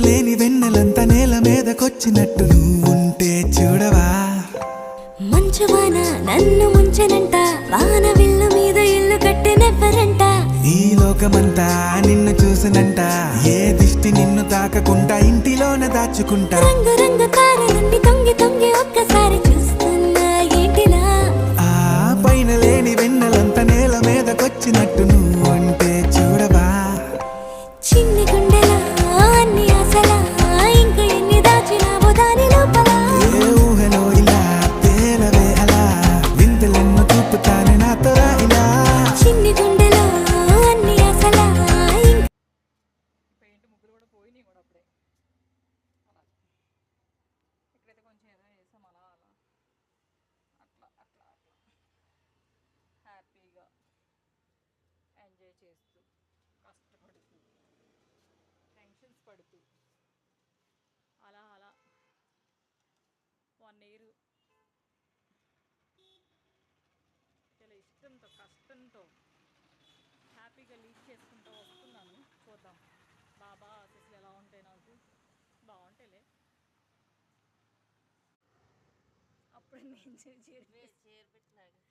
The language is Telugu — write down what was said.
లేని వెన్నెలంత నేల మీదకొచ్చినట్టు నువ్వుంటే చూడవా. మంచువాన నన్ను ముంచెనంట, వాన విల్లు మీద ఇల్లు కట్టినెవ్వరంట. ఈ లోకమంతా నిన్ను చూసినంట, ఏ దిష్టి నిన్ను తాకకుండా ఇంటిలోన దాచుకుంటా. రంగు రంగు తారలన్నీ తొంగి తొంగి ఒక్కసారి చూస్తున్నా ఏంటిలా. ఆ పైన లేని వెన్నెలంత నేల మీదకొచ్చినట్టు నువ్వుంటే చూడవా. చిన్ని గుండెలా అన్ని ఆశలా, ఇంకా ఎన్ని దాచినావో దాని లోపల. ఏ ఊహలో ఇలా తేలవే అలా, వింతలెన్నో చూపుతానే నాతో రా ఇలా. చిన్ని గుండెలో అన్ని ఆశలా పెయింట్ ముగ్గులు కూడా పోయినాయి కూడా అప్పుడే. అలా ఇక్కడైతే కొంచెం ఏదో వేసాం అలా అలా అట్లా అట్లా అట్లా హ్యాపీగా ఎంజాయ్ చేస్తూ కష్టపడుతూ టెన్షన్స్ పడుతూ అలా అలా 1 year చాలా ఇష్టంతో కష్టంతో హ్యాపీగా లీడ్ చేసుకుంటూ వస్తున్నాను. చూద్దాం బాబా ఆశీస్సులు ఎలా ఉంటాయి, నాకు బాగుంటాయిలే. అప్పుడు నేను చీర పెట్టినాగా